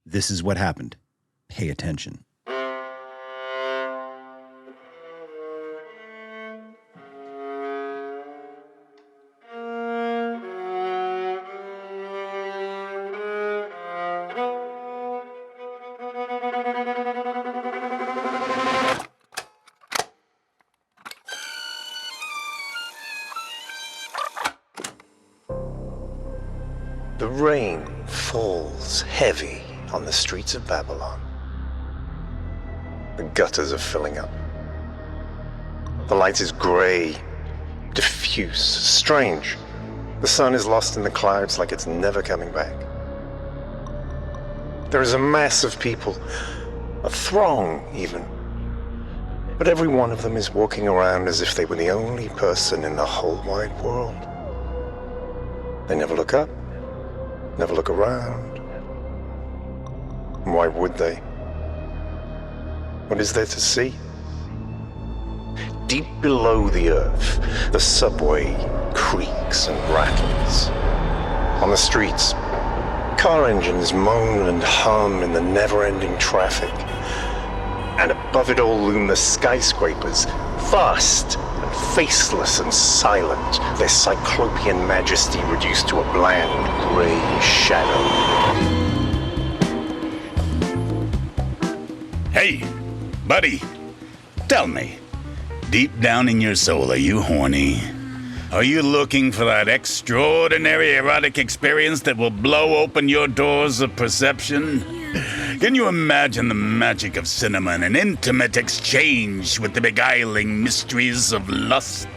This is what happened. Pay attention. The rain falls heavy on the streets of Babylon. The gutters are filling up. The light is gray, diffuse, strange. The sun is lost in the clouds like it's never coming back. There is a mass of people, a throng even. But every one of them is walking around as if they were the only person in the whole wide world. They never look up. Never look around. Why would they? What is there to see? Deep below the earth, the subway creaks and rattles. On the streets, car engines moan and hum in the never-ending traffic. And above it all loom the skyscrapers, vast and faceless and silent, their cyclopean majesty reduced to a bland gray shadow. Hey, buddy, tell me, deep down in your soul, are you horny? Are you looking for that extraordinary erotic experience that will blow open your doors of perception? Can you imagine the magic of cinema and an intimate exchange with the beguiling mysteries of lust?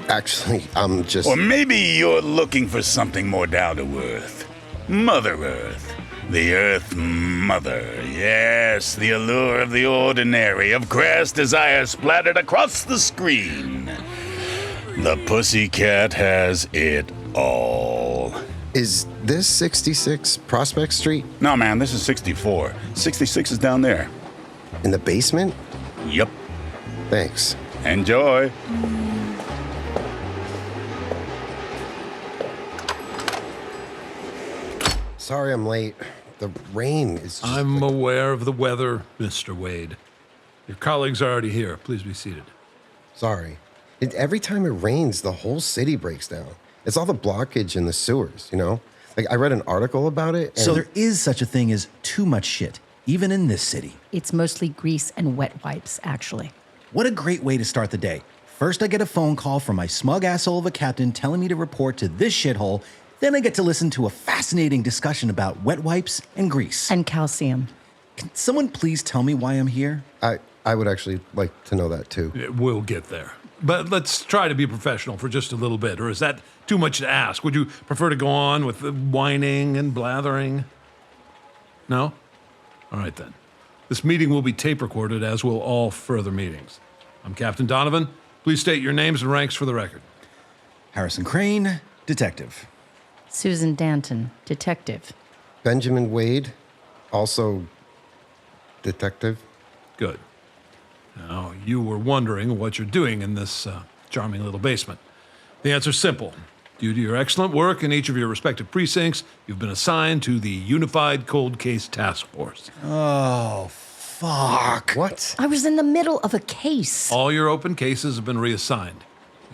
Actually, I'm just... Or maybe you're looking for something more down to earth. Mother Earth. The Earth Mother. Yes, the allure of the ordinary, of crass desire splattered across the screen. The Pussycat has it all. Is this 66 Prospect Street? No, man, this is 64. 66 is down there. In the basement? Yep. Thanks. Enjoy. Sorry I'm late. The rain is just... I'm aware of the weather, Mr. Wade. Your colleagues are already here. Please be seated. Sorry. Every time it rains, the whole city breaks down. It's all the blockage in the sewers, you know? Like, I read an article about it, and... So there is such a thing as too much shit, even in this city. It's mostly grease and wet wipes, actually. What a great way to start the day. First, I get a phone call from my smug asshole of a captain telling me to report to this shithole. Then I get to listen to a fascinating discussion about wet wipes and grease. And calcium. Can someone please tell me why I'm here? I would actually like to know that, too. We'll get there. But let's try to be professional for just a little bit, or is that too much to ask? Would you prefer to go on with the whining and blathering? No? All right, then. This meeting will be tape recorded, as will all further meetings. I'm Captain Donovan. Please state your names and ranks for the record. Harrison Crane, detective. Susan Danton, detective. Benjamin Wade, also detective. Good. Now, you were wondering what you're doing in this charming little basement. The answer's simple. Due to your excellent work in each of your respective precincts, you've been assigned to the Unified Cold Case Task Force. Oh, fuck. What? I was in the middle of a case. All your open cases have been reassigned.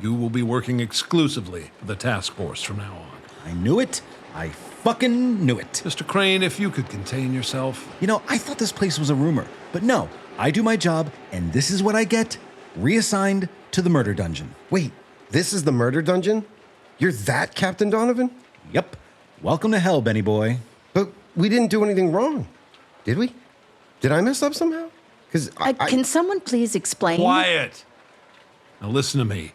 You will be working exclusively for the task force from now on. I knew it. I fucking knew it. Mr. Crane, if you could contain yourself. You know, I thought this place was a rumor, but no. I do my job, and this is what I get. Reassigned to the murder dungeon. Wait, this is the murder dungeon? You're that Captain Donovan? Yep. Welcome to hell, Benny boy. But we didn't do anything wrong, did we? Did I mess up somehow? Because Can someone please explain? Quiet! Now listen to me.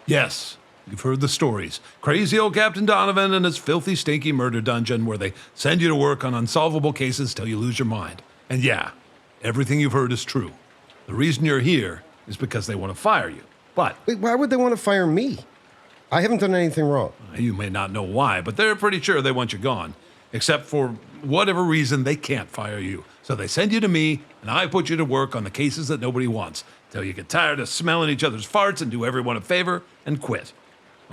Yes, you've heard the stories. Crazy old Captain Donovan and his filthy, stinky murder dungeon where they send you to work on unsolvable cases till you lose your mind. And yeah, everything you've heard is true. The reason you're here is because they want to fire you. But wait, why would they want to fire me? I haven't done anything wrong. You may not know why, but they're pretty sure they want you gone. Except for whatever reason, they can't fire you. So they send you to me, and I put you to work on the cases that nobody wants, till you get tired of smelling each other's farts and do everyone a favor and quit.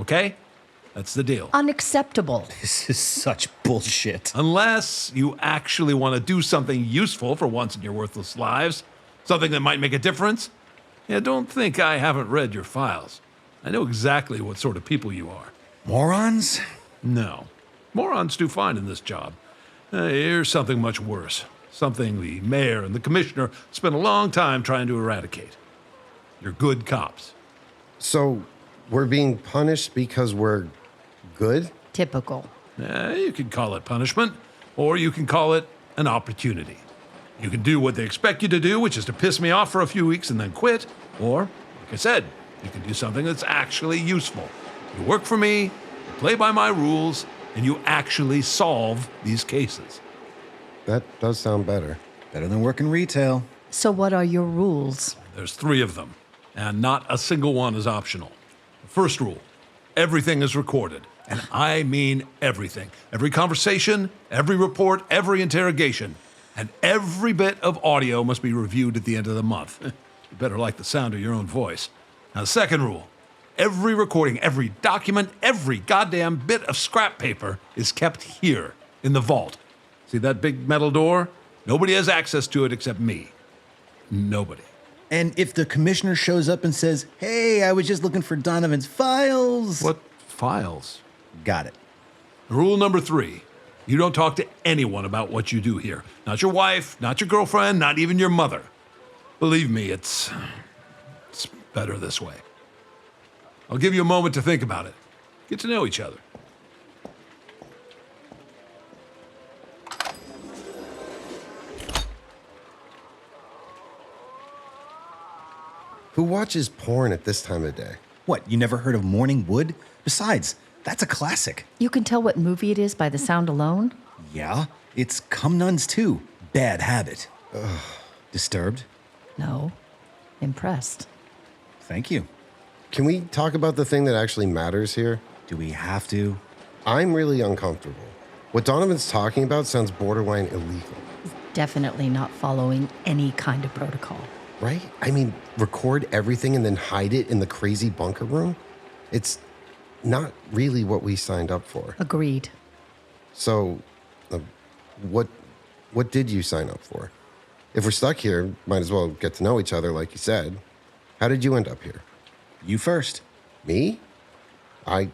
Okay? That's the deal. Unacceptable. This is such bullshit. Unless you actually want to do something useful for once in your worthless lives, something that might make a difference. Yeah, don't think I haven't read your files. I know exactly what sort of people you are. Morons? No. Morons do fine in this job. Here's something much worse. Something the mayor and the commissioner spent a long time trying to eradicate. You're good cops. So we're being punished because we're good? Typical. You can call it punishment, or you can call it an opportunity. You can do what they expect you to do, which is to piss me off for a few weeks and then quit. Or, like I said, you can do something that's actually useful. You work for me, you play by my rules, and you actually solve these cases. That does sound better. Better than working retail. So what are your rules? There's 3 of them, and not a single one is optional. First rule, everything is recorded. And I mean everything. Every conversation, every report, every interrogation. And every bit of audio must be reviewed at the end of the month. You better like the sound of your own voice. Now, the second rule, every recording, every document, every goddamn bit of scrap paper is kept here in the vault. See that big metal door? Nobody has access to it except me. Nobody. And if the commissioner shows up and says, hey, I was just looking for Donovan's files. What files? Got it. Rule number 3, you don't talk to anyone about what you do here. Not your wife, not your girlfriend, not even your mother. Believe me, it's better this way. I'll give you a moment to think about it. Get to know each other. Who watches porn at this time of day? What, you never heard of Morning Wood? Besides, that's a classic. You can tell what movie it is by the sound alone? Yeah, it's Cum Nuns too. Bad habit. Ugh. Disturbed? No. Impressed. Thank you. Can we talk about the thing that actually matters here? Do we have to? I'm really uncomfortable. What Donovan's talking about sounds borderline illegal. Definitely not following any kind of protocol. Right? I mean, record everything and then hide it in the crazy bunker room? It's not really what we signed up for. Agreed. So, what did you sign up for? If we're stuck here, might as well get to know each other, like you said. How did you end up here? You first. Me? I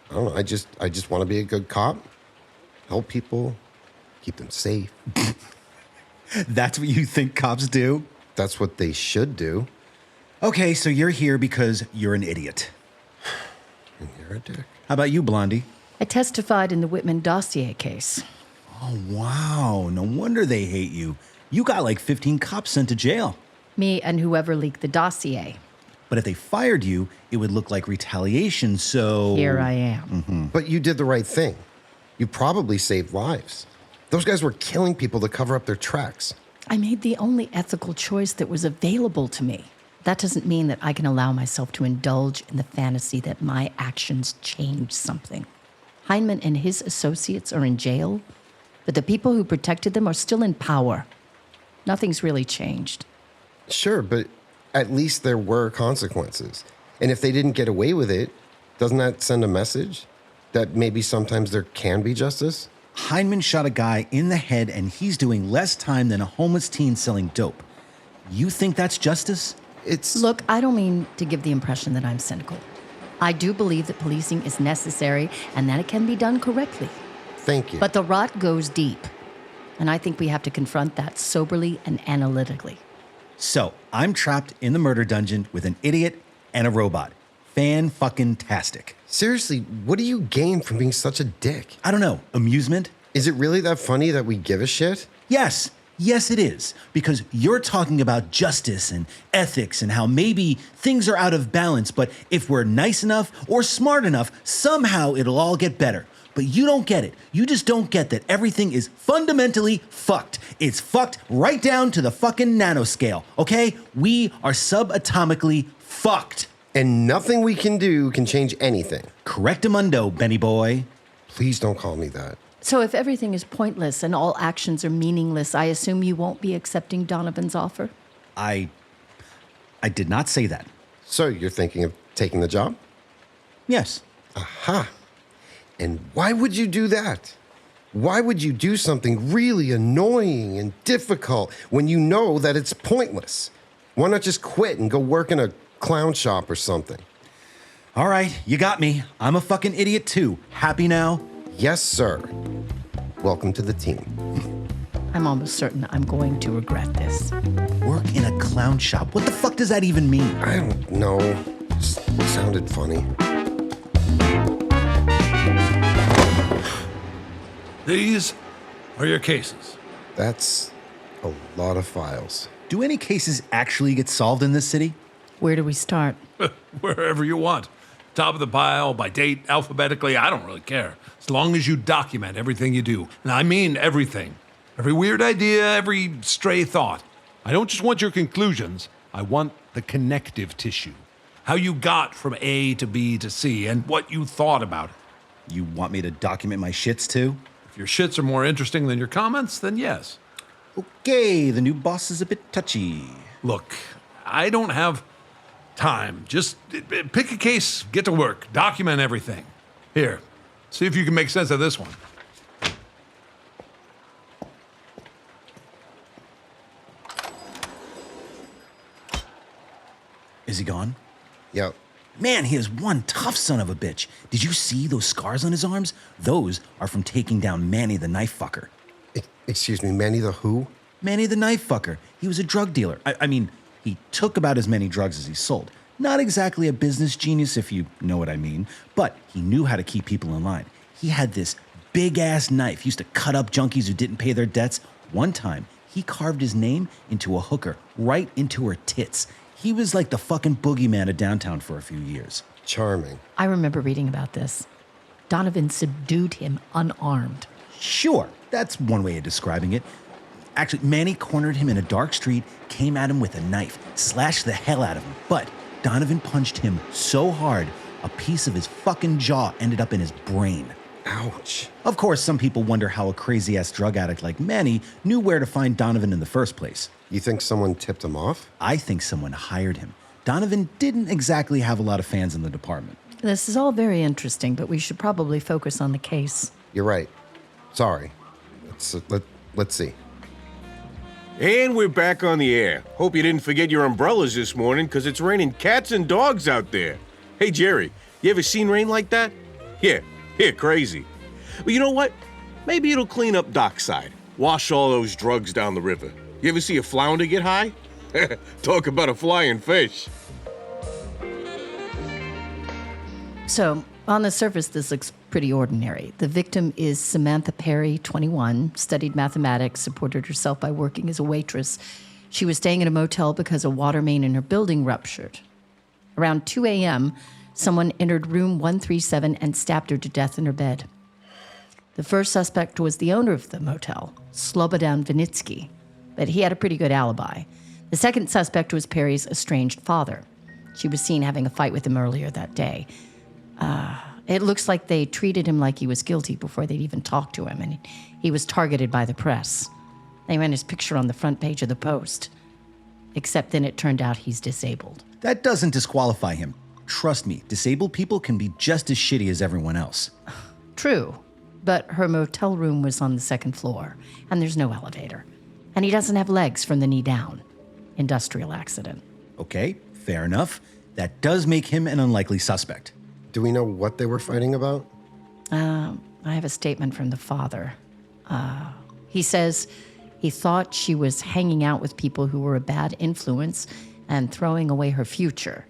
don't know. I just want to be a good cop, help people, keep them safe. That's what you think cops do? That's what they should do. Okay, so you're here because you're an idiot. And you're a dick. How about you, Blondie? I testified in the Whitman dossier case. Oh, wow. No wonder they hate you. You got like 15 cops sent to jail. Me and whoever leaked the dossier. But if they fired you, it would look like retaliation, so... Here I am. But you did the right thing. You probably saved lives. Those guys were killing people to cover up their tracks. I made the only ethical choice that was available to me. That doesn't mean that I can allow myself to indulge in the fantasy that my actions change something. Heinemann and his associates are in jail, but the people who protected them are still in power. Nothing's really changed. Sure, but at least there were consequences. And if they didn't get away with it, doesn't that send a message that maybe sometimes there can be justice? Heinemann shot a guy in the head and he's doing less time than a homeless teen selling dope. You think that's justice? Look, I don't mean to give the impression that I'm cynical. I do believe that policing is necessary and that it can be done correctly. Thank you. But the rot goes deep. And I think we have to confront that soberly and analytically. So, I'm trapped in the murder dungeon with an idiot and a robot. Fan-fucking-tastic. Seriously, what do you gain from being such a dick? I don't know. Amusement? Is it really that funny that we give a shit? Yes. Yes, it is. Because you're talking about justice and ethics and how maybe things are out of balance, but if we're nice enough or smart enough, somehow it'll all get better. But you don't get it. You just don't get that everything is fundamentally fucked. It's fucked right down to the fucking nanoscale, okay? We are subatomically fucked. And nothing we can do can change anything. Correctamundo, Benny boy. Please don't call me that. So if everything is pointless and all actions are meaningless, I assume you won't be accepting Donovan's offer? I did not say that. So you're thinking of taking the job? Yes. Aha. And why would you do that? Why would you do something really annoying and difficult when you know that it's pointless? Why not just quit and go work in a clown shop or something? All right, you got me. I'm a fucking idiot too. Happy now? Yes, sir. Welcome to the team. I'm almost certain I'm going to regret this. Work in a clown shop. What the fuck does that even mean? I don't know. Just sounded funny. These are your cases. That's a lot of files. Do any cases actually get solved in this city? Where do we start? Wherever you want. Top of the pile, by date, alphabetically, I don't really care. As long as you document everything you do. And I mean everything. Every weird idea, every stray thought. I don't just want your conclusions. I want the connective tissue. How you got from A to B to C and what you thought about it. You want me to document my shits too? If your shits are more interesting than your comments, then yes. Okay, the new boss is a bit touchy. Look, I don't have time. Just pick a case, get to work, document everything. Here, see if you can make sense of this one. Is he gone? Yep. Man, he is one tough son of a bitch. Did you see those scars on his arms? Those are from taking down Manny the knife fucker. Excuse me, Manny the who? Manny the knife fucker. He was a drug dealer. I mean, he took about as many drugs as he sold. Not exactly a business genius, if you know what I mean, but he knew how to keep people in line. He had this big-ass knife. He used to cut up junkies who didn't pay their debts. One time, he carved his name into a hooker, right into her tits. He was like the fucking boogeyman of downtown for a few years. Charming. I remember reading about this. Donovan subdued him unarmed. Sure, that's one way of describing it. Actually, Manny cornered him in a dark street, came at him with a knife, slashed the hell out of him. But Donovan punched him so hard, a piece of his fucking jaw ended up in his brain. Ouch. Of course, some people wonder how a crazy-ass drug addict like Manny knew where to find Donovan in the first place. You think someone tipped him off? I think someone hired him. Donovan didn't exactly have a lot of fans in the department. This is all very interesting, but we should probably focus on the case. You're right. Sorry. Let's see. And we're back on the air. Hope you didn't forget your umbrellas this morning, because it's raining cats and dogs out there. Hey, Jerry, you ever seen rain like that? Yeah, crazy. Well, you know what? Maybe it'll clean up dockside. Wash all those drugs down the river. You ever see a flounder get high? Talk about a flying fish. So, on the surface, this looks pretty ordinary. The victim is Samantha Perry, 21, studied mathematics, supported herself by working as a waitress. She was staying in a motel because a water main in her building ruptured. Around 2 a.m., someone entered room 137 and stabbed her to death in her bed. The first suspect was the owner of the motel, Slobodan Vonitsky, but he had a pretty good alibi. The second suspect was Perry's estranged father. She was seen having a fight with him earlier that day. It looks like they treated him like he was guilty before they'd even talked to him, and he was targeted by the press. They ran his picture on the front page of the Post. Except then it turned out he's disabled. That doesn't disqualify him. Trust me, disabled people can be just as shitty as everyone else. True, but her motel room was on the second floor, and there's no elevator. And he doesn't have legs from the knee down. Industrial accident. Okay, fair enough. That does make him an unlikely suspect. Do we know what they were fighting about? I have a statement from the father. He says he thought she was hanging out with people who were a bad influence and throwing away her future.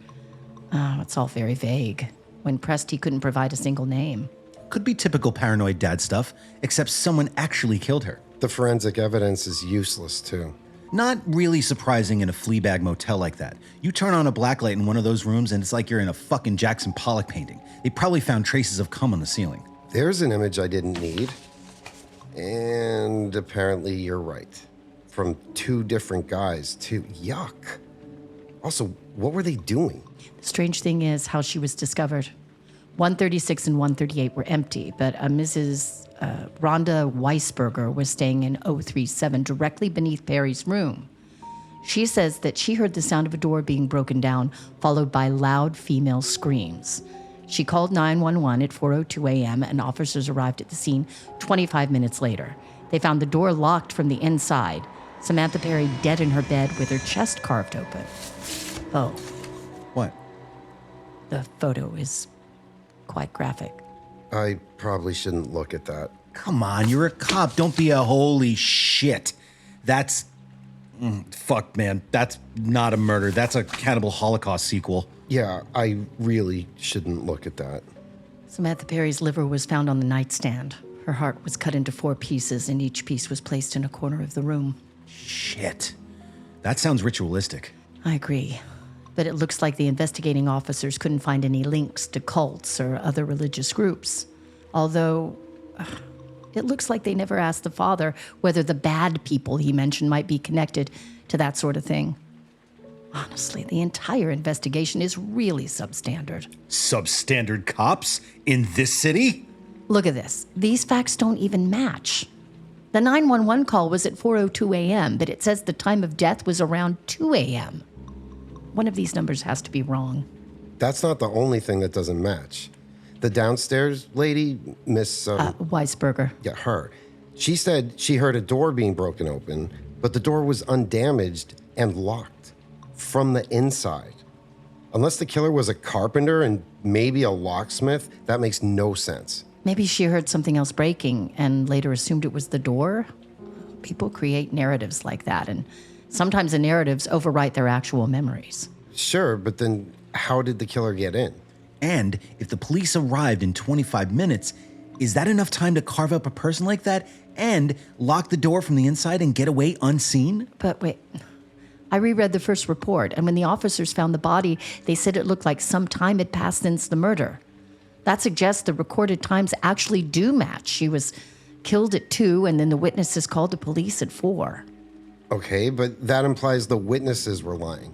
It's all very vague. When pressed, he couldn't provide a single name. Could be typical paranoid dad stuff, except someone actually killed her. The forensic evidence is useless, too. Not really surprising in a Fleabag motel like that. You turn on a blacklight in one of those rooms and it's like you're in a fucking Jackson Pollock painting. They probably found traces of cum on the ceiling. There's an image I didn't need. And apparently you're right. From two different guys, too. Yuck. Also, what were they doing? The strange thing is how she was discovered. 136 and 138 were empty, but a Mrs. Rhonda Weisberger was staying in 037 directly beneath Perry's room. She says that she heard the sound of a door being broken down, followed by loud female screams. She called 911 at 4:02 a.m. and officers arrived at the scene 25 minutes later. They found the door locked from the inside. Samantha Perry dead in her bed with her chest carved open. Oh, What? the photo is quite graphic. I probably shouldn't look at that. Come on, you're a cop. Don't be a holy shit. That's... fuck, man. That's not a murder. That's a Cannibal Holocaust sequel. Yeah, I really shouldn't look at that. Samantha Perry's liver was found on the nightstand. Her heart was cut into 4 pieces, and each piece was placed in a corner of the room. Shit. That sounds ritualistic. I agree. But it looks like the investigating officers couldn't find any links to cults or other religious groups. Although, it looks like they never asked the father whether the bad people he mentioned might be connected to that sort of thing. Honestly, the entire investigation is really substandard. Substandard cops in this city? Look at this. These facts don't even match. The 911 call was at 4:02 a.m., but it says the time of death was around 2 a.m. One of these numbers has to be wrong. That's not the only thing that doesn't match. The downstairs lady, Miss... Weisberger. Yeah, her. She said she heard a door being broken open, but the door was undamaged and locked from the inside. Unless the killer was a carpenter and maybe a locksmith, that makes no sense. Maybe she heard something else breaking and later assumed it was the door. People create narratives like that, and sometimes the narratives overwrite their actual memories. Sure, but then how did the killer get in? And if the police arrived in 25 minutes, is that enough time to carve up a person like that and lock the door from the inside and get away unseen? But wait, I reread the first report, and when the officers found the body, they said it looked like some time had passed since the murder. That suggests the recorded times actually do match. She was killed at 2, and then the witnesses called the police at 4. Okay, but that implies the witnesses were lying,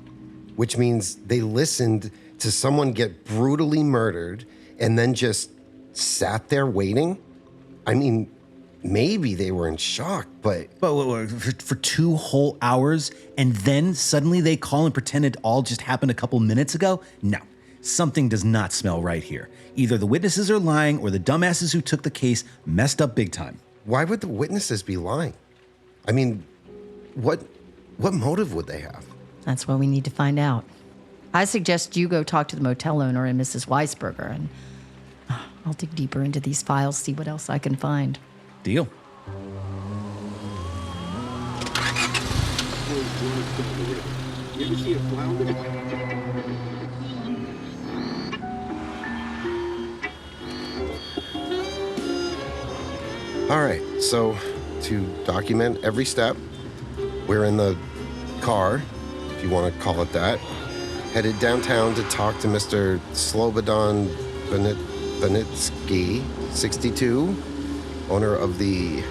which means they listened to someone get brutally murdered and then just sat there waiting? I mean, maybe they were in shock, but... But for 2 whole hours, and then suddenly they call and pretend it all just happened a couple minutes ago? No, something does not smell right here. Either the witnesses are lying or the dumbasses who took the case messed up big time. Why would the witnesses be lying? I mean, what motive would they have? That's what we need to find out. I suggest you go talk to the motel owner and Mrs. Weisberger, and I'll dig deeper into these files, see what else I can find. Deal. You ever see a flounder? All right, so to document every step, we're in the car, if you want to call it that, headed downtown to talk to Mr. Slobodan Vonitsky, 62, owner of the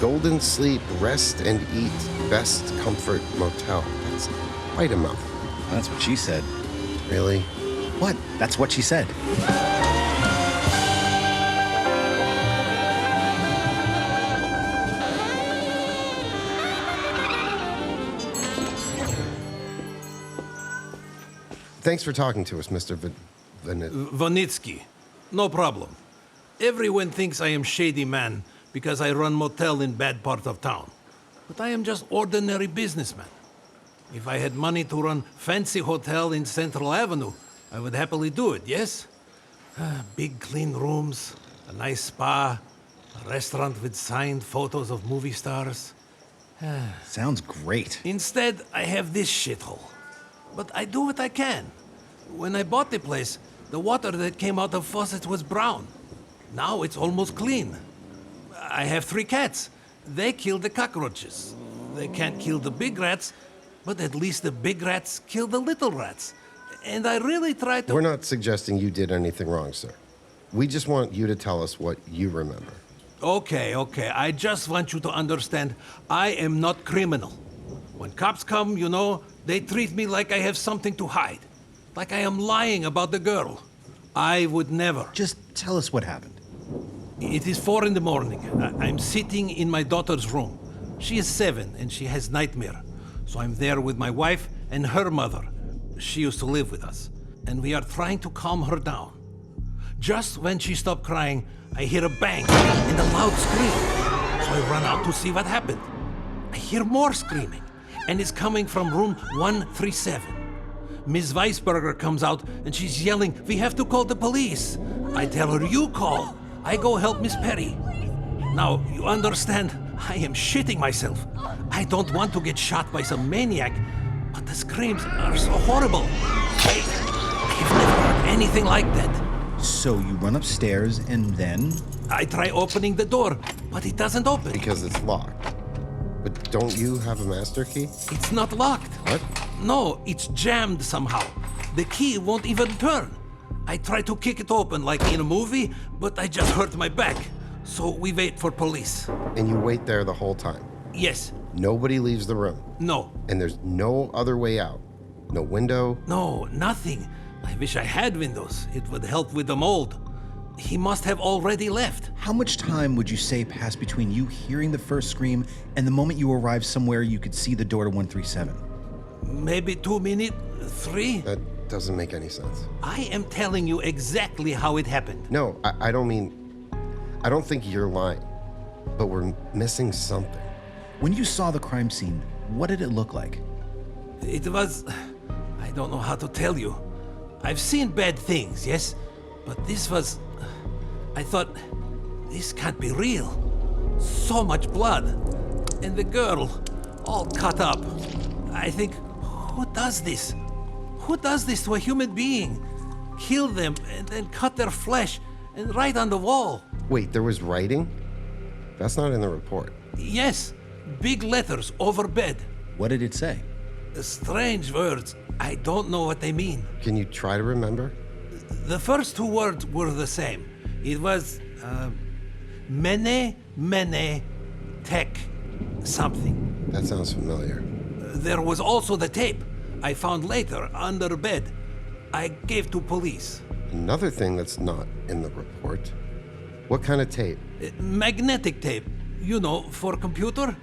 Golden Sleep Rest and Eat Best Comfort Motel. That's quite a mouthful. That's what she said. Really? What? That's what she said. Thanks for talking to us, Mr. Vonitsky. No problem. Everyone thinks I am shady man because I run motel in bad part of town. But I am just ordinary businessman. If I had money to run fancy hotel in Central Avenue, I would happily do it, yes? Big clean rooms, a nice spa, a restaurant with signed photos of movie stars. Sounds great. Instead, I have this shithole. But I do what I can. When I bought the place, the water that came out of faucets was brown. Now it's almost clean. I have 3 cats. They kill the cockroaches. They can't kill the big rats, but at least the big rats kill the little rats. And I really try to... We're not suggesting you did anything wrong, sir. We just want you to tell us what you remember. Okay. I just want you to understand, I am not criminal. When cops come, they treat me like I have something to hide. Like I am lying about the girl. I would never. Just tell us what happened. It is 4 in the morning. I'm sitting in my daughter's room. She is 7 and she has nightmare. So I'm there with my wife and her mother. She used to live with us. And we are trying to calm her down. Just when she stopped crying, I hear a bang and a loud scream. So I run out to see what happened. I hear more screaming, and it's coming from room 137. Miss Weisberger comes out, and she's yelling, "We have to call the police." I tell her, "You call." I go help Miss Perry. Now, you understand, I am shitting myself. I don't want to get shot by some maniac, but the screams are so horrible. I've never heard anything like that. So you run upstairs and then? I try opening the door, but it doesn't open. Because it's locked. But don't you have a master key? It's not locked. What? No, it's jammed somehow. The key won't even turn. I try to kick it open like in a movie, but I just hurt my back. So we wait for police. And you wait there the whole time? Yes. Nobody leaves the room? No. And there's no other way out? No window? No, nothing. I wish I had windows. It would help with the mold. He must have already left. How much time would you say passed between you hearing the first scream and the moment you arrived somewhere you could see the door to 137? Maybe 2 minutes, 3? That doesn't make any sense. I am telling you exactly how it happened. No, I don't think you're lying. But we're missing something. When you saw the crime scene, what did it look like? It was... I don't know how to tell you. I've seen bad things, yes? But this was... I thought, this can't be real. So much blood. And the girl, all cut up. I think, who does this? Who does this to a human being? Kill them and then cut their flesh and write on the wall. Wait, there was writing? That's not in the report. Yes, big letters over bed. What did it say? Strange words. I don't know what they mean. Can you try to remember? The first 2 words were the same. It was, mene, tek, something. That sounds familiar. There was also the tape I found later under bed. I gave to police. Another thing that's not in the report. What kind of tape? Magnetic tape, you know, for computer.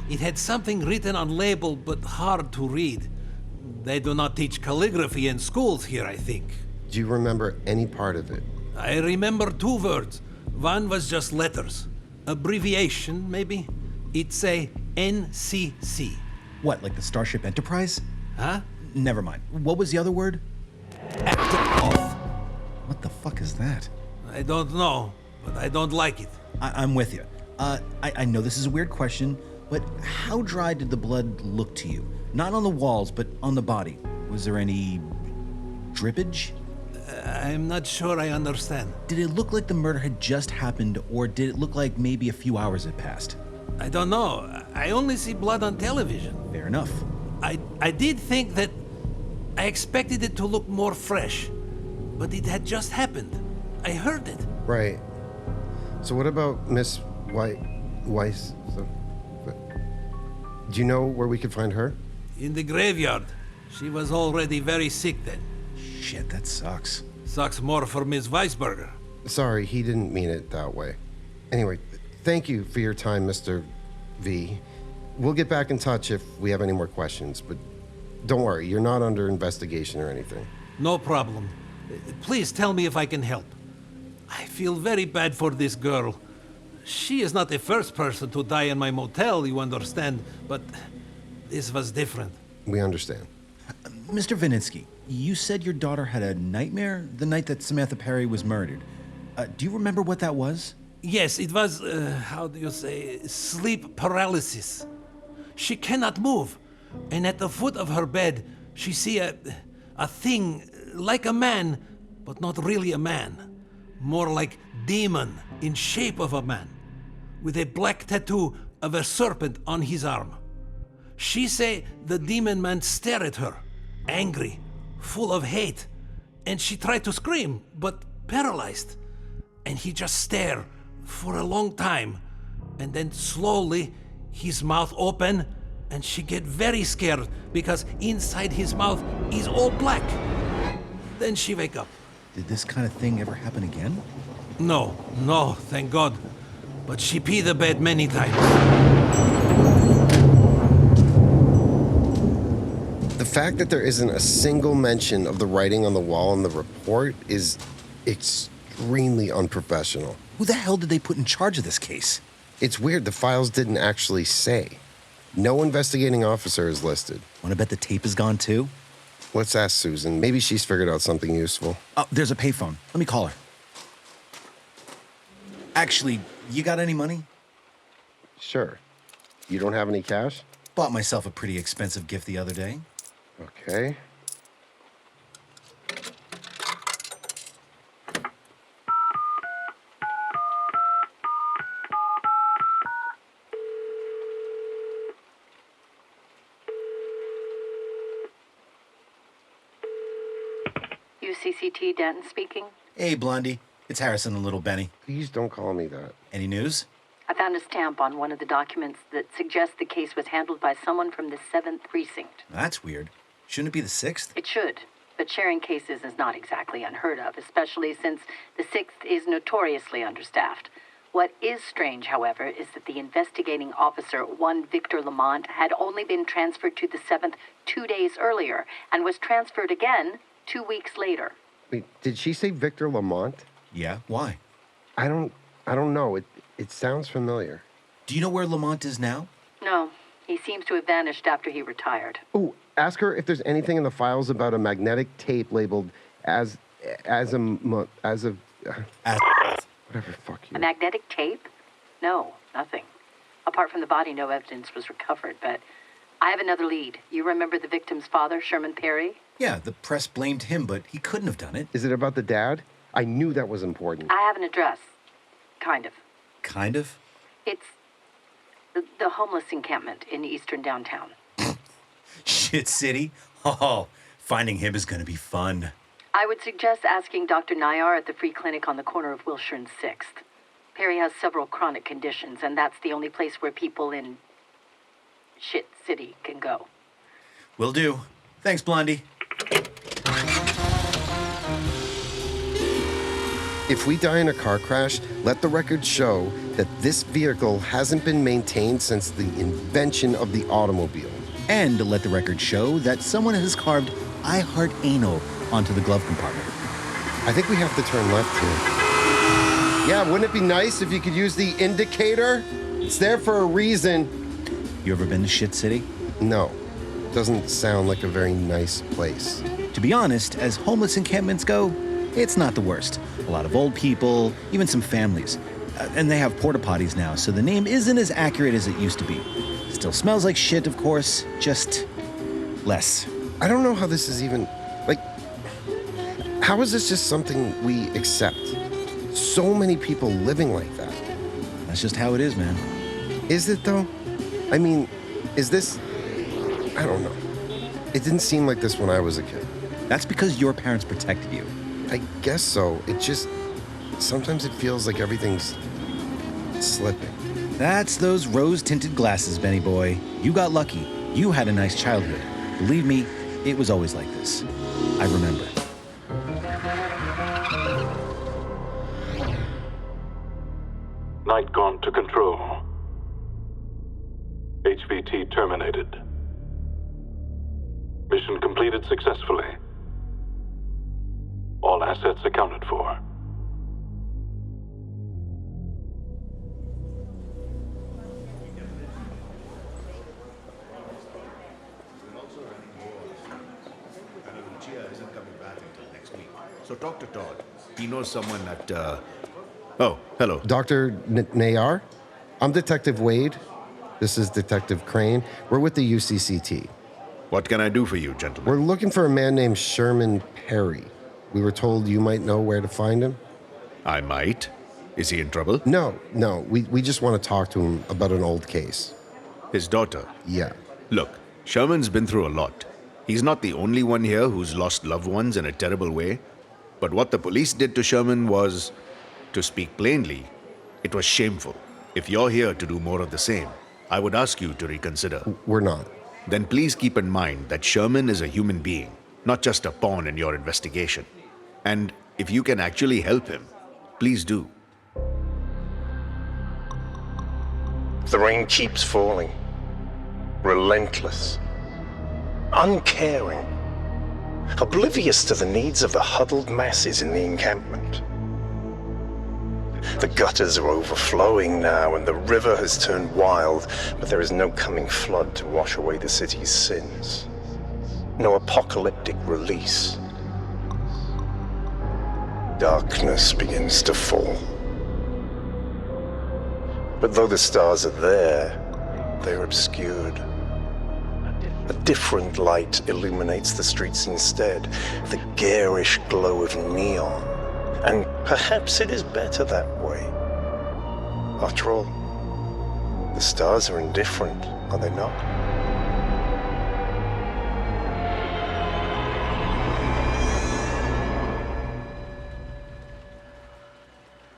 It had something written on label, but hard to read. They do not teach calligraphy in schools here, I think. Do you remember any part of it? I remember 2 words. One was just letters. Abbreviation, maybe. It say NCC. What, like the Starship Enterprise? Huh? Never mind. What was the other word? AZATHOTH. What the fuck is that? I don't know, but I don't like it. I'm with you. I know this is a weird question, but how dry did the blood look to you? Not on the walls, but on the body. Was there any drippage? I'm not sure I understand. Did it look like the murder had just happened, or did it look like maybe a few hours had passed? I don't know. I only see blood on television. Fair enough. I did think that I expected it to look more fresh, but it had just happened. I heard it. Right. So what about Miss Weiss? Do you know where we could find her? In the graveyard. She was already very sick then. Shit, that sucks. Sucks more for Miss Weisberger. Sorry, he didn't mean it that way. Anyway, thank you for your time, Mr. V. We'll get back in touch if we have any more questions, but don't worry, you're not under investigation or anything. No problem. Please tell me if I can help. I feel very bad for this girl. She is not the first person to die in my motel, you understand, but this was different. We understand. Mr. Vonitsky, you said your daughter had a nightmare the night that Samantha Perry was murdered. Do you remember what that was? Yes, it was, how do you say, sleep paralysis. She cannot move, and at the foot of her bed, she see a thing like a man, but not really a man. More like demon in shape of a man, with a black tattoo of a serpent on his arm. She say the demon man stare at her, angry, full of hate, and she tried to scream, but paralyzed. And he just stare for a long time, and then slowly his mouth open, and she get very scared because inside his mouth is all black. Then she wake up. Did this kind of thing ever happen again? No, thank God. But she pee the bed many times. The fact that there isn't a single mention of the writing on the wall in the report is extremely extremely unprofessional. Who the hell did they put in charge of this case? It's weird, the files didn't actually say. No investigating officer is listed. Want to bet the tape is gone too? Let's ask Susan. Maybe she's figured out something useful. Oh, there's a payphone. Let me call her. Actually, you got any money? Sure. You don't have any cash? Bought myself a pretty expensive gift the other day. Okay. UCCT, Danton speaking. Hey, Blondie. It's Harrison and Little Benny. Please don't call me that. Any news? I found a stamp on one of the documents that suggests the case was handled by someone from the 7th Precinct. That's weird. Shouldn't it be the 6th? It should, but sharing cases is not exactly unheard of, especially since the 6th is notoriously understaffed. What is strange, however, is that the investigating officer, one Victor Lamont, had only been transferred to the 7th 2 days earlier and was transferred again 2 weeks later. Wait, did she say Victor Lamont? Yeah, why? I don't know. It sounds familiar. Do you know where Lamont is now? No, he seems to have vanished after he retired. Oh, ask her if there's anything in the files about a magnetic tape labeled as whatever, fuck you. A magnetic tape? No, nothing. Apart from the body, no evidence was recovered, but I have another lead. You remember the victim's father, Sherman Perry? Yeah, the press blamed him, but he couldn't have done it. Is it about the dad? I knew that was important. I have an address. Kind of. Kind of? It's the homeless encampment in eastern downtown. Shit City? Oh, finding him is going to be fun. I would suggest asking Dr. Nayar at the free clinic on the corner of Wilshire and 6th. Perry has several chronic conditions, and that's the only place where people in Shit City can go. Will do. Thanks, Blondie. If we die in a car crash, let the record show that this vehicle hasn't been maintained since the invention of the automobile. And let the record show that someone has carved I Heart Anal onto the glove compartment. I think we have to turn left here. Yeah, wouldn't it be nice if you could use the indicator? It's there for a reason. You ever been to Shit City? No, doesn't sound like a very nice place. To be honest, as homeless encampments go, it's not the worst. A lot of old people, even some families. And they have porta potties now, so the name isn't as accurate as it used to be. Still smells like shit, of course, just less. I don't know how this is even, how is this just something we accept? So many people living like that. That's just how it is, man. Is it though? I mean, is this, I don't know. It didn't seem like this when I was a kid. That's because your parents protected you. I guess so. It just, sometimes it feels like everything's slipping. That's those rose-tinted glasses, Benny boy. You got lucky. You had a nice childhood. Believe me, it was always like this. I remember. Night gone to control. HVT terminated. Mission completed successfully. All assets accounted for. So talk to Todd. He knows someone at, Oh, hello. Dr. Nayar? I'm Detective Wade. This is Detective Crane. We're with the UCCT. What can I do for you, gentlemen? We're looking for a man named Sherman Perry. We were told you might know where to find him. I might. Is he in trouble? No. We just want to talk to him about an old case. His daughter? Yeah. Look, Sherman's been through a lot. He's not the only one here who's lost loved ones in a terrible way. But what the police did to Sherman was, to speak plainly, it was shameful. If you're here to do more of the same, I would ask you to reconsider. We're not. Then please keep in mind that Sherman is a human being, not just a pawn in your investigation. And if you can actually help him, please do. The rain keeps falling. Relentless. Uncaring. Oblivious to the needs of the huddled masses in the encampment. The gutters are overflowing now, and the river has turned wild, but there is no coming flood to wash away the city's sins. No apocalyptic release. Darkness begins to fall. But though the stars are there, they're obscured. A different light illuminates the streets instead, the garish glow of neon. And perhaps it is better that way. After all, the stars are indifferent, are they not?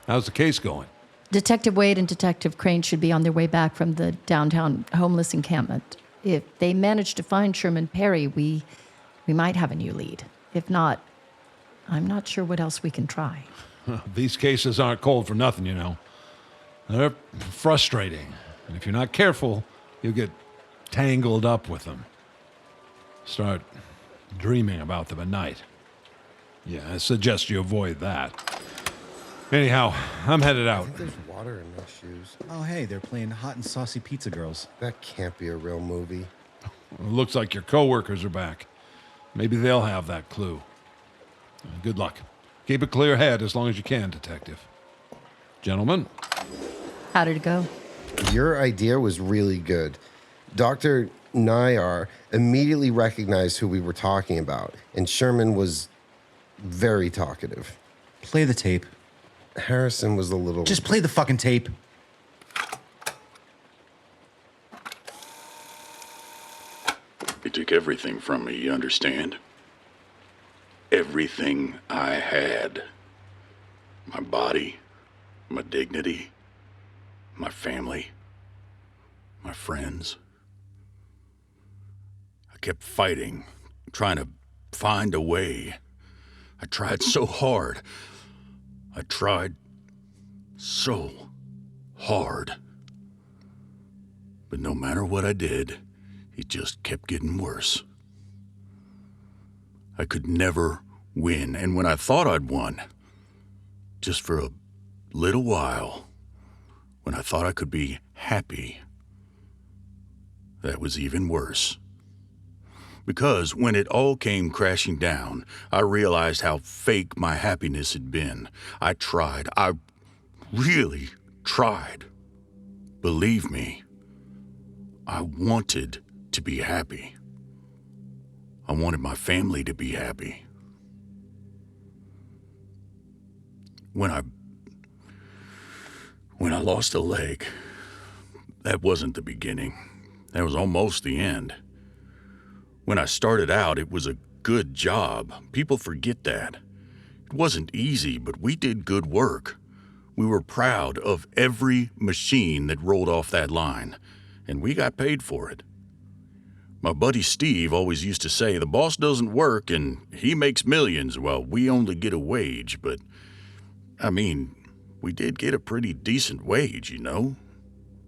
How's the case going? Detective Wade and Detective Crane should be on their way back from the downtown homeless encampment. If they manage to find Sherman Perry, we might have a new lead. If not, I'm not sure what else we can try. These cases aren't cold for nothing, you know. They're frustrating. And if you're not careful, you'll get tangled up with them. Start dreaming about them at night. Yeah, I suggest you avoid that. Anyhow, I'm headed out. I think there's water in my shoes. Oh, hey, they're playing Hot and Saucy Pizza Girls. That can't be a real movie. It looks like your coworkers are back. Maybe they'll have that clue. Good luck. Keep a clear head as long as you can, Detective. Gentlemen? How did it go? Your idea was really good. Dr. Nayar immediately recognized who we were talking about, and Sherman was very talkative. Play the tape. Harrison was a little... Just play the fucking tape. You took everything from me, you understand? Everything I had. My body, my dignity, my family, my friends. I kept fighting, trying to find a way. I tried so hard. I tried so hard. But no matter what I did, it just kept getting worse. I could never win, and when I thought I'd won, just for a little while, when I thought I could be happy, that was even worse. Because when it all came crashing down, I realized how fake my happiness had been. I tried. I really tried. Believe me, I wanted to be happy. I wanted my family to be happy. When I lost a leg, that wasn't the beginning. That was almost the end. When I started out, it was a good job. People forget that. It wasn't easy, but we did good work. We were proud of every machine that rolled off that line, and we got paid for it. My buddy Steve always used to say, the boss doesn't work and he makes millions while we only get a wage, but, I mean, we did get a pretty decent wage, you know?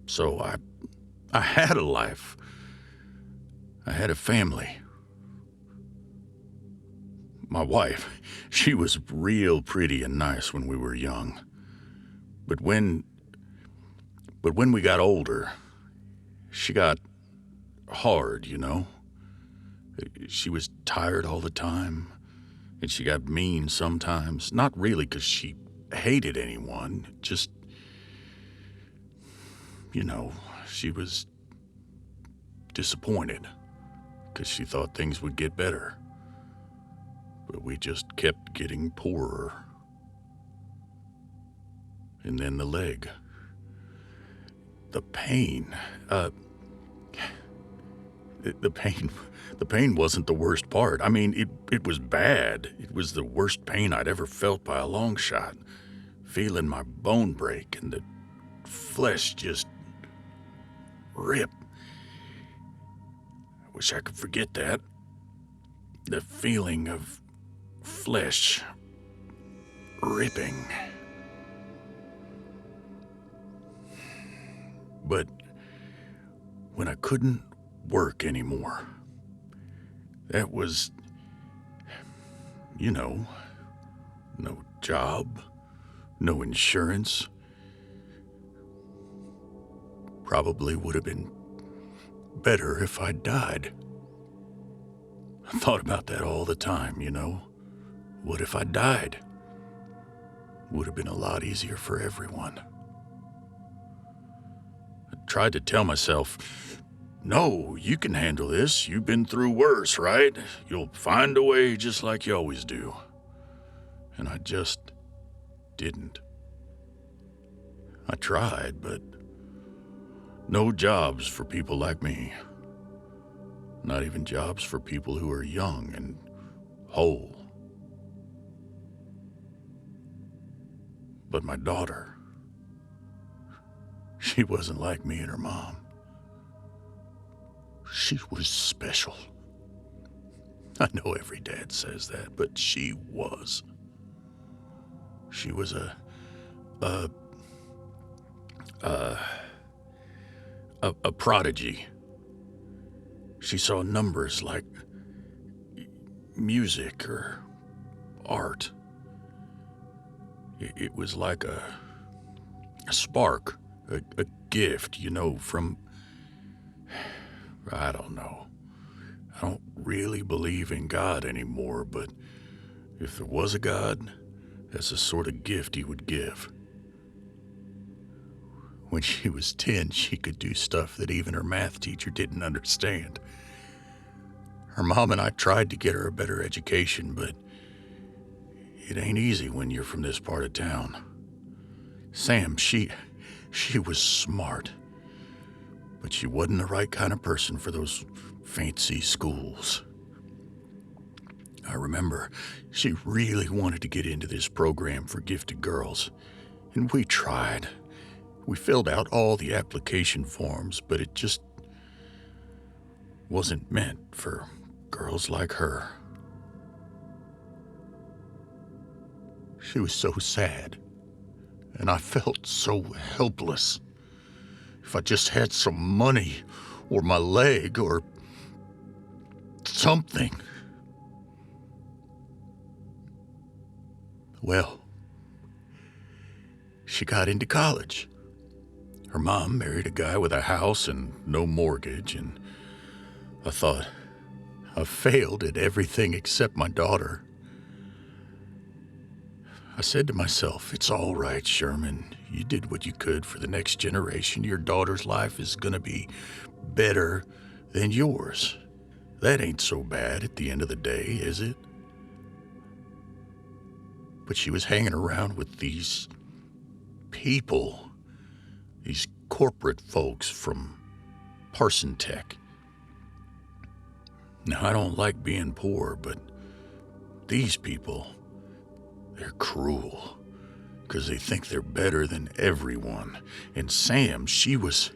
So I had a life. I had a family. My wife, she was real pretty and nice when we were young. But when we got older, she got hard, you know? She was tired all the time, and she got mean sometimes. Not really because she hated anyone, just, you know, she was disappointed because she thought things would get better. But we just kept getting poorer. And then the leg. The pain. The pain wasn't the worst part. I mean, it was bad. It was the worst pain I'd ever felt by a long shot. Feeling my bone break and the flesh just rip. I wish I could forget that. The feeling of flesh ripping. But when I couldn't work anymore, that was, you know, no job, no insurance. Probably would have been better if I'd died. I thought about that all the time, you know. What if I died? Would have been a lot easier for everyone. I tried to tell myself, no, you can handle this. You've been through worse, right? You'll find a way just like you always do. And I just didn't. I tried, but no jobs for people like me. Not even jobs for people who are young and whole. But my daughter, she wasn't like me and her mom. She was special. I know every dad says that, but she was. She was a prodigy. She saw numbers like music or art. It was like a spark, a gift, you know, from, I don't know. I don't really believe in God anymore, but if there was a God, that's the sort of gift he would give. When she was 10, she could do stuff that even her math teacher didn't understand. Her mom and I tried to get her a better education, but it ain't easy when you're from this part of town. Sam, she was smart, but she wasn't the right kind of person for those fancy schools. I remember she really wanted to get into this program for gifted girls, and we tried. We filled out all the application forms, but it just wasn't meant for girls like her. She was so sad, and I felt so helpless. If I just had some money, or my leg, or something. Well, she got into college. Her mom married a guy with a house and no mortgage, and I thought, I failed at everything except my daughter. I said to myself, it's all right, Sherman. You did what you could for the next generation. Your daughter's life is gonna be better than yours. That ain't so bad at the end of the day, is it? But she was hanging around with these people, these corporate folks from Parson Tech. Now, I don't like being poor, but these people, they're cruel because they think they're better than everyone. And Sam, she was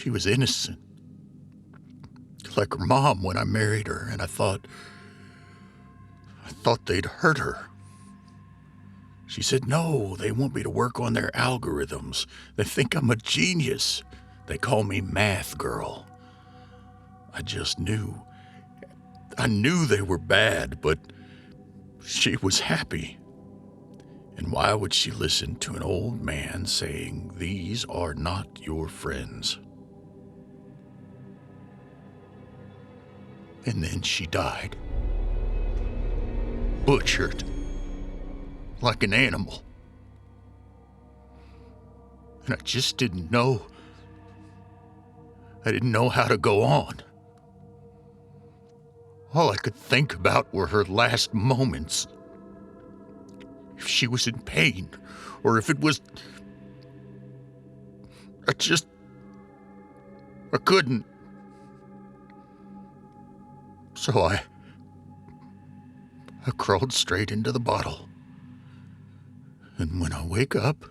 innocent. Like her mom when I married her, and I thought they'd hurt her. She said, no, they want me to work on their algorithms. They think I'm a genius. They call me Math Girl. I just knew. I knew they were bad, but she was happy. And why would she listen to an old man saying, these are not your friends? And then she died. Butchered. Like an animal. And I just didn't know. I didn't know how to go on. All I could think about were her last moments. If she was in pain, or if it was... I couldn't. So I crawled straight into the bottle. And when I wake up,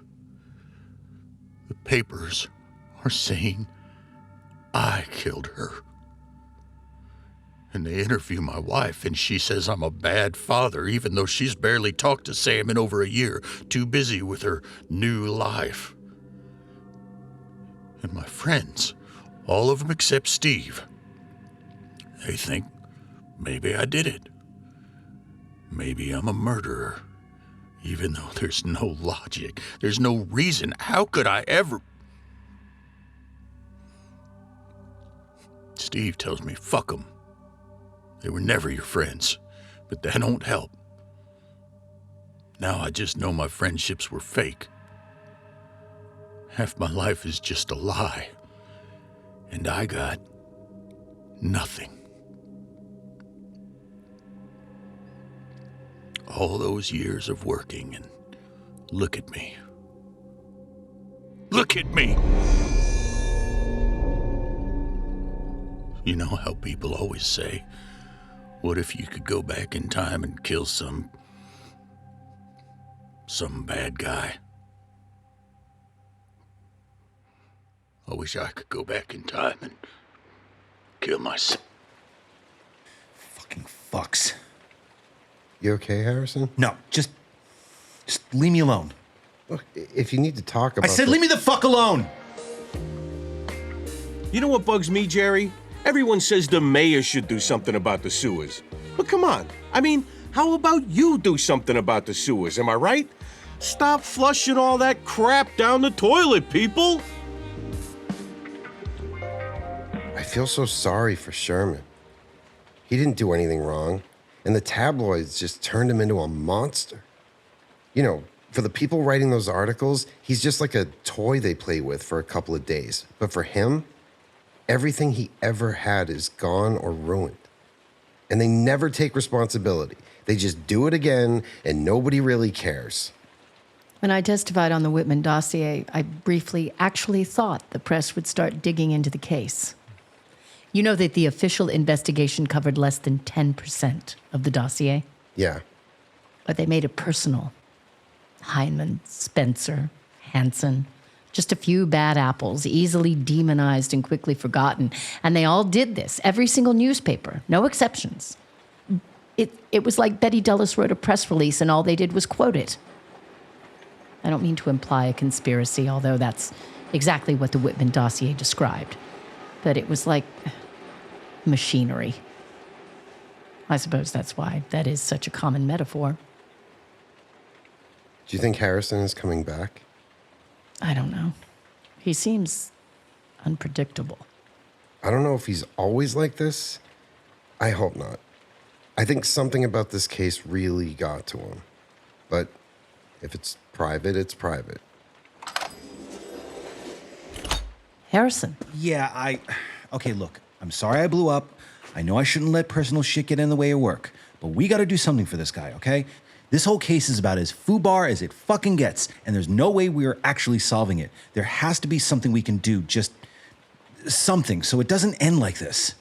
the papers are saying I killed her. And they interview my wife, and she says I'm a bad father, even though she's barely talked to Sam in over a year, too busy with her new life. And my friends, all of them except Steve, they think maybe I did it. Maybe I'm a murderer. Even though there's no logic, there's no reason. How could I ever... Steve tells me, fuck them. They were never your friends, but that don't help. Now I just know my friendships were fake. Half my life is just a lie. And I got nothing. All those years of working, and look at me. Look at me! You know how people always say, what if you could go back in time and kill some bad guy? I wish I could go back in time and kill myself. Fucking fucks. You okay, Harrison? No, just leave me alone. Look, if you need to talk about I said leave me the fuck alone! You know what bugs me, Jerry? Everyone says the mayor should do something about the sewers. But come on, I mean, how about you do something about the sewers, am I right? Stop flushing all that crap down the toilet, people! I feel so sorry for Sherman. He didn't do anything wrong, and the tabloids just turned him into a monster. You know, for the people writing those articles, he's just like a toy they play with for a couple of days. But for him, everything he ever had is gone or ruined. And they never take responsibility. They just do it again, and nobody really cares. When I testified on the Whitman dossier, I briefly actually thought the press would start digging into the case. You know that the official investigation covered less than 10% of the dossier? Yeah. But they made it personal. Heinemann, Spencer, Hansen, just a few bad apples, easily demonized and quickly forgotten. And they all did this, every single newspaper, no exceptions. It was like Betty Dulles wrote a press release and all they did was quote it. I don't mean to imply a conspiracy, although that's exactly what the Whitman dossier described. But it was like machinery. I suppose that's why that is such a common metaphor. Do you think Harrison is coming back? I don't know. He seems unpredictable. I don't know if he's always like this. I hope not. I think something about this case really got to him. But if it's private, it's private. Harrison. Yeah, Okay, look, I'm sorry I blew up. I know I shouldn't let personal shit get in the way of work, but we gotta do something for this guy, okay? This whole case is about as foobar as it fucking gets, and there's no way we are actually solving it. There has to be something we can do, just something, so it doesn't end like this.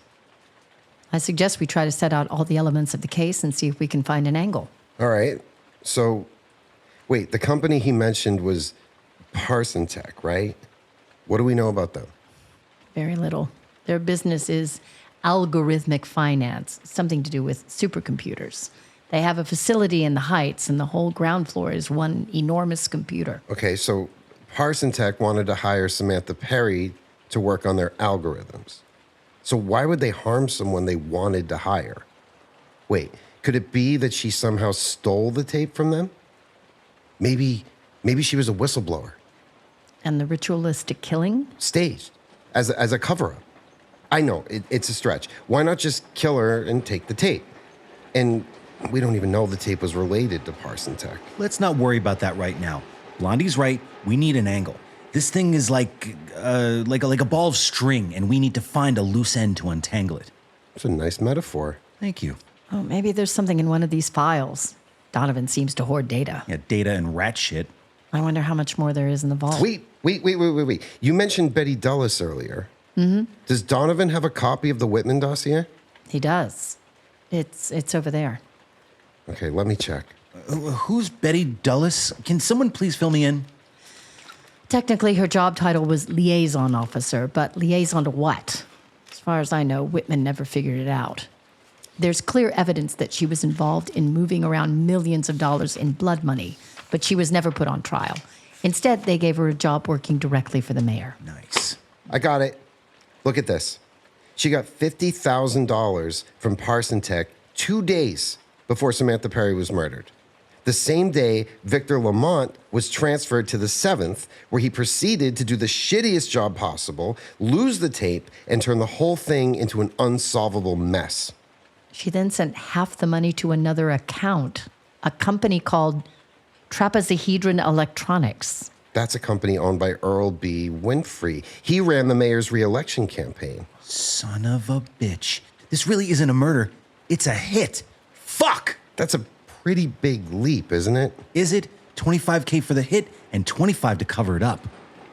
I suggest we try to set out all the elements of the case and see if we can find an angle. All right. So, wait, the company he mentioned was Parson Tech, right? What do we know about them? Very little. Their business is algorithmic finance, something to do with supercomputers. They have a facility in the Heights, and the whole ground floor is one enormous computer. Okay, so Parson Tech wanted to hire Samantha Perry to work on their algorithms. So why would they harm someone they wanted to hire? Wait, could it be that she somehow stole the tape from them? Maybe she was a whistleblower. And the ritualistic killing? Staged, as a cover-up. I know, it's a stretch. Why not just kill her and take the tape? And we don't even know the tape was related to Parson Tech. Let's not worry about that right now. Blondie's right, we need an angle. This thing is like a ball of string, and we need to find a loose end to untangle it. It's a nice metaphor. Thank you. Oh, maybe there's something in one of these files. Donovan seems to hoard data. Yeah, data and rat shit. I wonder how much more there is in the vault. Wait. You mentioned Betty Dulles earlier. Mm-hmm. Does Donovan have a copy of the Whitman dossier? He does. It's over there. Okay, let me check. Who's Betty Dulles? Can someone please fill me in? Technically, her job title was liaison officer, but liaison to what? As far as I know, Whitman never figured it out. There's clear evidence that she was involved in moving around millions of dollars in blood money, but she was never put on trial. Instead, they gave her a job working directly for the mayor. Nice. I got it. Look at this. She got $50,000 from Parson Tech 2 days before Samantha Perry was murdered. The same day, Victor Lamont was transferred to the 7th, where he proceeded to do the shittiest job possible, lose the tape, and turn the whole thing into an unsolvable mess. She then sent half the money to another account, a company called Trapezohedron Electronics. That's a company owned by Earl B. Winfrey. He ran the mayor's re-election campaign. Son of a bitch. This really isn't a murder. It's a hit. Fuck! That's a pretty big leap, isn't it? Is it? $25K for the hit and $25 to cover it up.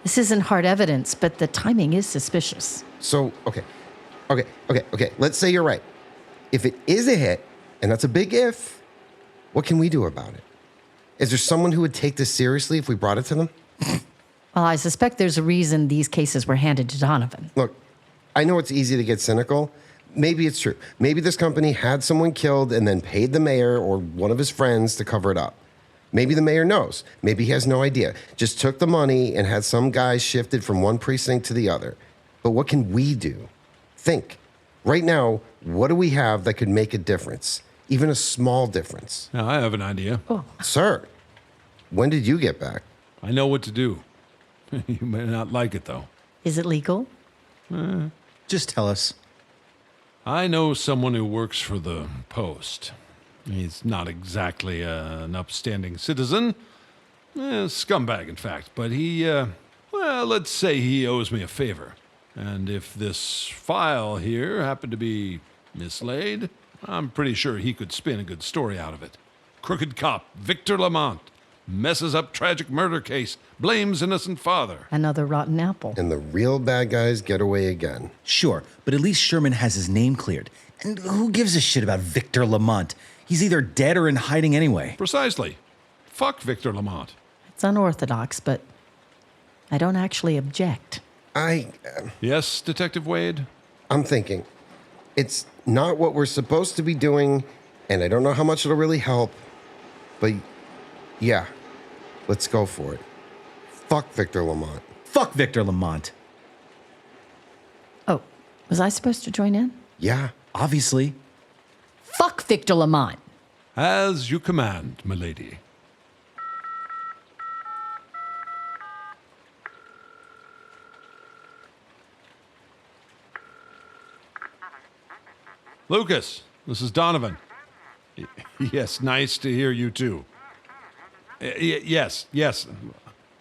This isn't hard evidence, but the timing is suspicious. So, okay. Let's say you're right. If it is a hit, and that's a big if, what can we do about it? Is there someone who would take this seriously if we brought it to them? Well, I suspect there's a reason these cases were handed to Donovan. Look, I know it's easy to get cynical. Maybe it's true. Maybe this company had someone killed and then paid the mayor or one of his friends to cover it up. Maybe the mayor knows. Maybe he has no idea. Just took the money and had some guy shifted from one precinct to the other. But what can we do? Think. Right now, what do we have that could make a difference? Even a small difference. Now, I have an idea. Oh. Sir, when did you get back? I know what to do. You may not like it, though. Is it legal? Just tell us. I know someone who works for the Post. He's not exactly an upstanding citizen. Scumbag, in fact. But he, well, let's say he owes me a favor. And if this file here happened to be mislaid, I'm pretty sure he could spin a good story out of it. Crooked cop Victor Lamont messes up tragic murder case, blames innocent father. Another rotten apple. And the real bad guys get away again. Sure, but at least Sherman has his name cleared. And who gives a shit about Victor Lamont? He's either dead or in hiding anyway. Precisely. Fuck Victor Lamont. It's unorthodox, but I don't actually object. Yes, Detective Wade? I'm thinking, it's not what we're supposed to be doing, and I don't know how much it'll really help, but yeah, let's go for it. Fuck Victor Lamont. Fuck Victor Lamont. Oh, was I supposed to join in? Yeah. Obviously. Fuck Victor Lamont. As you command, milady. Lucas, this is Donovan. Yes, nice to hear you too. Yes.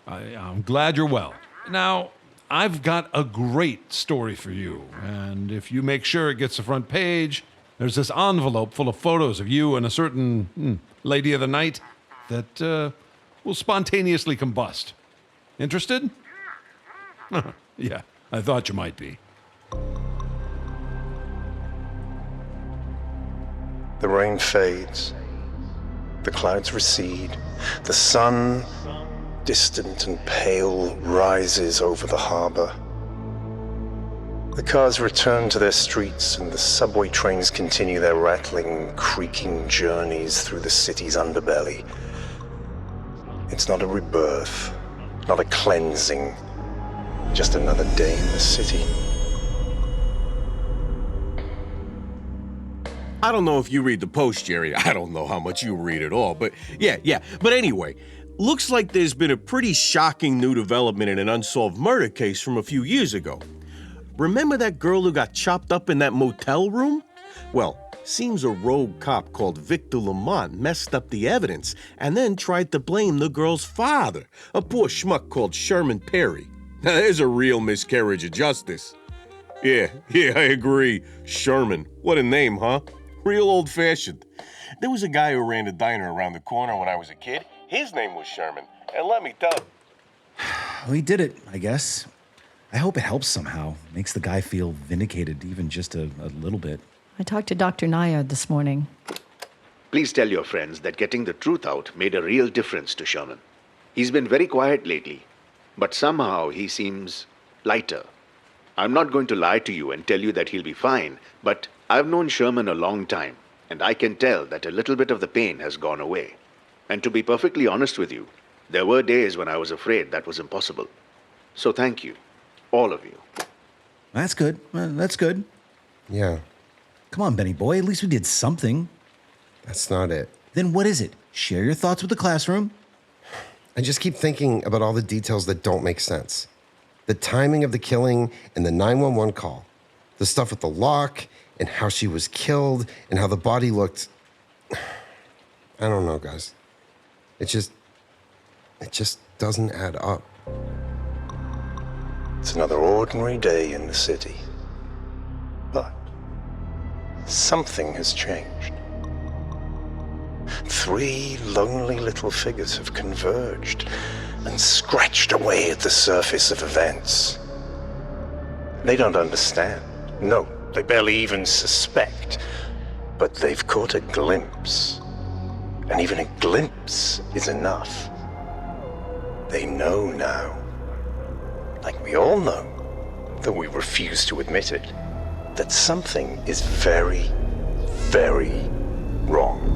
I'm glad you're well. Now, I've got a great story for you, and if you make sure it gets the front page, there's this envelope full of photos of you and a certain lady of the night that will spontaneously combust. Interested? Yeah, I thought you might be. The rain fades. The clouds recede. The sun, distant and pale, rises over the harbor. The cars return to their streets and the subway trains continue their rattling, creaking journeys through the city's underbelly. It's not a rebirth, not a cleansing, just another day in the city. I don't know if you read the Post, Jerry. I don't know how much you read at all, but yeah. But anyway, looks like there's been a pretty shocking new development in an unsolved murder case from a few years ago. Remember that girl who got chopped up in that motel room? Well, seems a rogue cop called Victor Lamont messed up the evidence and then tried to blame the girl's father, a poor schmuck called Sherman Perry. Now, there's a real miscarriage of justice. Yeah, I agree. Sherman. What a name, huh? Real old-fashioned. There was a guy who ran a diner around the corner when I was a kid. His name was Sherman. And let me tell you. We did it, I guess. I hope it helps somehow. Makes the guy feel vindicated, even just a little bit. I talked to Dr. Nayar this morning. Please tell your friends that getting the truth out made a real difference to Sherman. He's been very quiet lately, but somehow he seems lighter. I'm not going to lie to you and tell you that he'll be fine, but I've known Sherman a long time, and I can tell that a little bit of the pain has gone away. And to be perfectly honest with you, there were days when I was afraid that was impossible. So thank you, all of you. That's good. That's good. Yeah. Come on, Benny boy. At least we did something. That's not it. Then what is it? Share your thoughts with the classroom. I just keep thinking about all the details that don't make sense. The timing of the killing and the 911 call. The stuff with the lock and how she was killed and how the body looked. I don't know, guys. It just doesn't add up. It's another ordinary day in the city. But something has changed. 3 lonely little figures have converged and scratched away at the surface of events. They don't understand. No, they barely even suspect. But they've caught a glimpse. And even a glimpse is enough. They know now. Like we all know, though we refuse to admit it, that something is very, very wrong.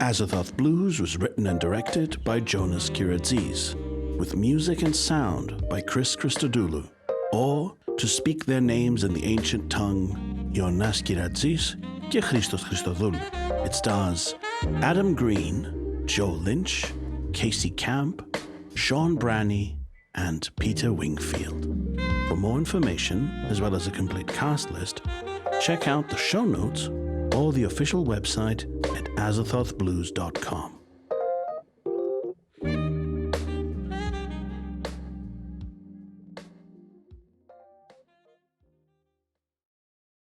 AZATHOTH Blues was written and directed by Jonas Kyratzes, with music and sound by Christodoulou, or, to speak their names in the ancient tongue, Jonas Kyratzes, και Christodoulou. It stars Adam Green, Joe Lynch, Kacey Camp, Sean Branney, and Peter Wingfield. For more information, as well as a complete cast list, check out the show notes or the official website at azathothblues.com.